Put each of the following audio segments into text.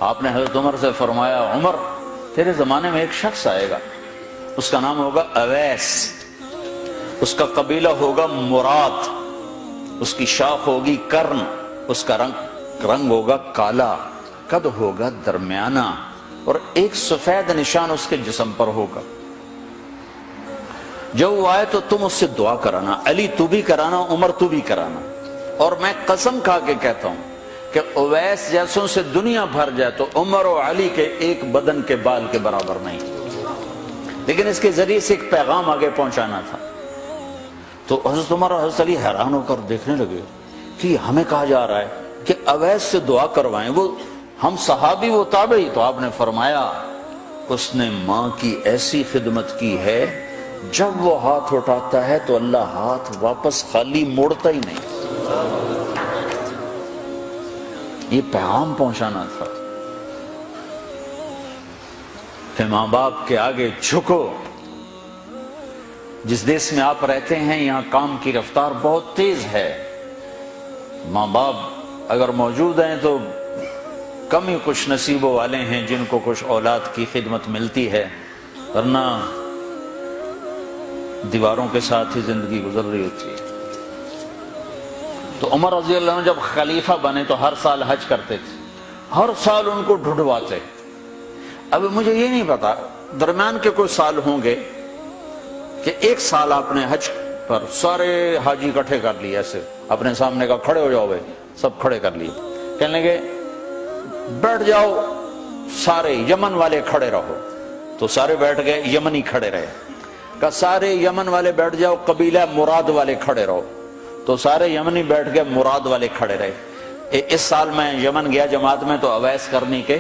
آپ نے حضرت عمر سے فرمایا عمر تیرے زمانے میں ایک شخص آئے گا، اس کا نام ہوگا اویس، اس کا قبیلہ ہوگا مراد، اس کی شاخ ہوگی کرن، اس کا رنگ ہوگا کالا، قد ہوگا درمیانہ، اور ایک سفید نشان اس کے جسم پر ہوگا۔ جب وہ آئے تو تم اس سے دعا کرانا، علی تو بھی کرانا، عمر تو بھی کرانا، اور میں قسم کھا کے کہتا ہوں کہ اویس جیسوں سے دنیا بھر جائے تو عمر و علی کے ایک بدن کے بال کے برابر نہیں، لیکن اس کے ذریعے سے ایک پیغام آگے پہنچانا تھا۔ تو حضرت عمر اور حضرت علی حیران ہو کر دیکھنے لگے کہ ہمیں کہا جا رہا ہے کہ اویس سے دعا کروائیں، وہ ہم صحابی وہ تابعی۔ تو آپ نے فرمایا اس نے ماں کی ایسی خدمت کی ہے، جب وہ ہاتھ اٹھاتا ہے تو اللہ ہاتھ واپس خالی موڑتا ہی نہیں۔ یہ پیغام پہنچانا تھا کہ ماں باپ کے آگے جھکو۔ جس دیش میں آپ رہتے ہیں یہاں کام کی رفتار بہت تیز ہے، ماں باپ اگر موجود ہیں تو کم ہی خوش نصیبوں والے ہیں جن کو کچھ اولاد کی خدمت ملتی ہے، ورنہ دیواروں کے ساتھ ہی زندگی گزر رہی ہوتی ہے۔ تو عمر رضی اللہ عنہ جب خلیفہ بنے تو ہر سال حج کرتے تھے، ہر سال ان کو ڈھونڈواتے۔ اب مجھے یہ نہیں پتا درمیان کے کوئی سال ہوں گے کہ ایک سال آپ نے حج پر سارے حاجی اکٹھے کر لیے، ایسے اپنے سامنے کا کھڑے ہو جاؤ بھائی، سب کھڑے کر لیے، کہنے لگے بیٹھ جاؤ سارے یمن والے کھڑے رہو، تو سارے بیٹھ گئے، یمنی کھڑے رہے، کہا سارے یمن والے بیٹھ جاؤ، قبیلہ مراد والے کھڑے رہو، تو سارے یمنی بیٹھ گئے، مراد والے کھڑے رہے۔ اس سال میں یمن گیا جماعت میں تو اویس کرنی کے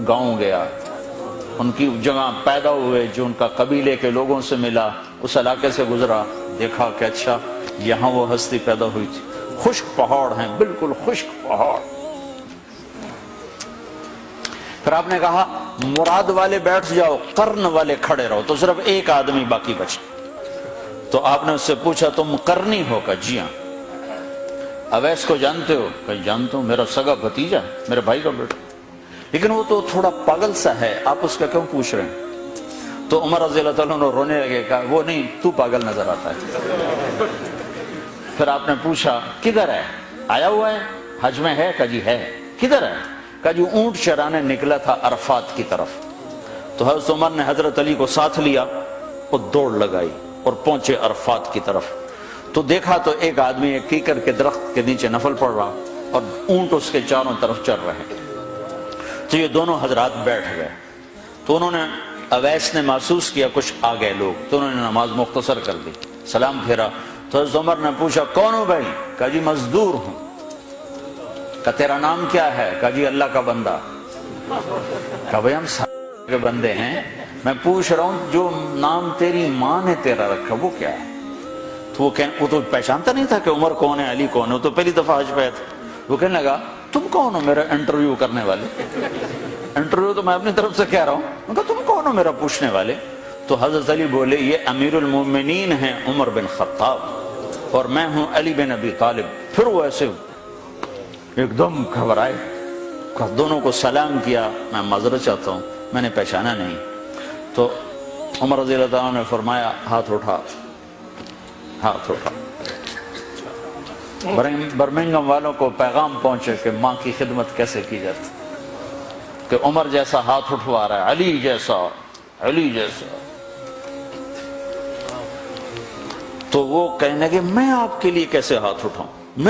گاؤں گیا، ان کی جگہ پیدا ہوئے، جو ان کا قبیلے کے لوگوں سے ملا، اس علاقے سے گزرا، دیکھا کہ اچھا یہاں وہ ہستی پیدا ہوئی تھی۔ خشک پہاڑ ہیں، بالکل خشک پہاڑ۔ پھر آپ نے کہا مراد والے بیٹھ جاؤ، قرن والے کھڑے رہو، تو صرف ایک آدمی باقی بچا۔ تو آپ نے اس سے پوچھا تم قرنی ہو؟ کہا جی ہاں۔ اویس کو جانتے ہو؟ کہا جانتا ہوں، میرا سگا بھتیجا، میرے بھائی کا بیٹا، لیکن وہ تو تھوڑا پاگل سا ہے، آپ اس کا کیوں پوچھ رہے ہیں؟ تو عمر رضی اللہ تعالیٰ عنہ رونے لگے، کہا وہ نہیں، تو پاگل نظر آتا ہے۔ پھر آپ نے پوچھا کدھر ہے؟ آیا ہوا ہے حج میں ہے؟ کہا جی ہے۔ کدھر ہے؟ کہا جو اونٹ چرانے نکلا تھا عرفات کی طرف۔ تو حضرت عمر نے حضرت علی کو ساتھ لیا اور دوڑ لگائی اور پہنچے عرفات کی طرف، تو دیکھا تو ایک آدمی ایک کیکر کے درخت کے نیچے نفل پڑھ رہا اور اونٹ اس کے چاروں طرف چل رہے ہیں۔ تو یہ دونوں حضرات بیٹھ گئے، تو انہوں نے اویس نے محسوس کیا کچھ آ گئے لوگ، تو انہوں نے نماز مختصر کر دی، سلام پھیرا۔ تو حضرت عمر نے پوچھا کون ہو بھائی؟ کہا جی مزدور ہوں۔ کہا تیرا نام کیا ہے؟ کہا جی اللہ کا بندہ۔ کہا بھائی ہم سارے کے بندے ہیں، میں پوچھ رہا ہوں جو نام تیری ماں نے تیرا رکھا وہ کیا ہے؟ تو وہ تو پہچانتا نہیں تھا کہ عمر کون ہے، علی کون ہے، وہ تو پہلی دفعہ حج پہ تھا۔ وہ کہنے لگا تم کون ہو میرا انٹرویو کرنے والے؟ انٹرویو تو میں اپنی طرف سے کہہ رہا ہوں۔ میں کہا تم کون ہو میرا پوچھنے والے؟ تو حضرت علی بولے یہ امیر المومنین ہیں عمر بن خطاب اور میں ہوں علی بن ابی طالب۔ پھر وہ ایسے ایک دم گھبرائے، دونوں کو سلام کیا، میں معذرت چاہتا ہوں میں نے پہچانا نہیں۔ تو عمر رضی اللہ عنہ نے فرمایا ہاتھ اٹھا، ہاتھ اٹھا۔ برمنگم والوں کو پیغام پہنچے کہ ماں کی خدمت کیسے کی جاتی، کہ عمر جیسا ہاتھ اٹھوا رہا ہے، علی جیسا، علی جیسا۔ تو وہ کہنے لگے میں آپ کے لیے کیسے ہاتھ اٹھاؤں،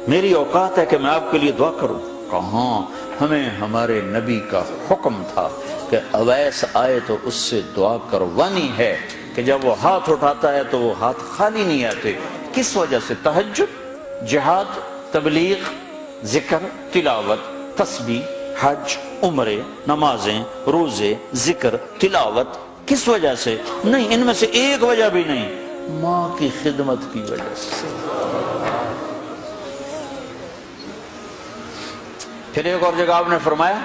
میری اوقات ہے کہ میں آپ کے لیے دعا کروں؟ کہاں، ہمیں ہمارے نبی کا حکم تھا کہ اویس آئے تو اس سے دعا کروانی ہے، کہ جب وہ ہاتھ اٹھاتا ہے تو وہ ہاتھ خالی نہیں آتے۔ کس وجہ سے؟ تہجد، جہاد، تبلیغ، ذکر، تلاوت، تسبیح، حج، عمرے، نمازیں، روزے، ذکر، تلاوت۔ کس وجہ سے؟ نہیں، ان میں سے ایک وجہ بھی نہیں، ماں کی خدمت کی وجہ سے۔ پھر ایک اور جگہ آپ نے فرمایا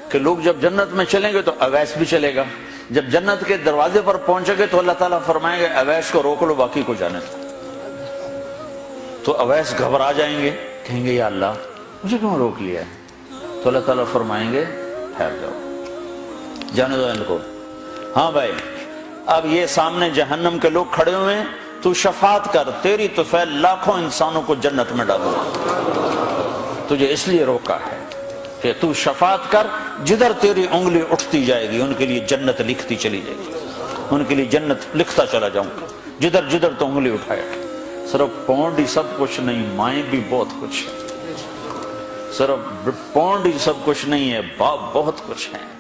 کہ لوگ جب جنت میں چلیں گے تو اویس بھی چلے گا، جب جنت کے دروازے پر پہنچے گے تو اللہ تعالیٰ فرمائیں گے اویس کو روک لو باقی کو جانے دو۔ تو اویس گھبرا جائیں گے، کہیں گے یا اللہ مجھے کیوں روک لیا ہے؟ تو اللہ تعالیٰ فرمائیں گے ٹھہر جاؤ، جانے دو ان کو۔ ہاں بھائی، اب یہ سامنے جہنم کے لوگ کھڑے ہوئے ہیں، تو شفاعت کر، تیری تو فعل لاکھوں انسانوں کو جنت میں ڈالو۔ تجھے اس لیے روکا ہے کہ تو شفاعت کر، جدھر تیری انگلی اٹھتی جائے گی ان کے لیے جنت لکھتی چلی جائے گی، ان کے لیے جنت لکھتا چلا جاؤں گا، جدھر جدھر تو انگلی اٹھائے۔ صرف پونڈ ہی سب کچھ نہیں، مائیں بھی بہت کچھ ہے۔ صرف پونڈ ہی سب کچھ نہیں ہے، باپ بہت کچھ ہے۔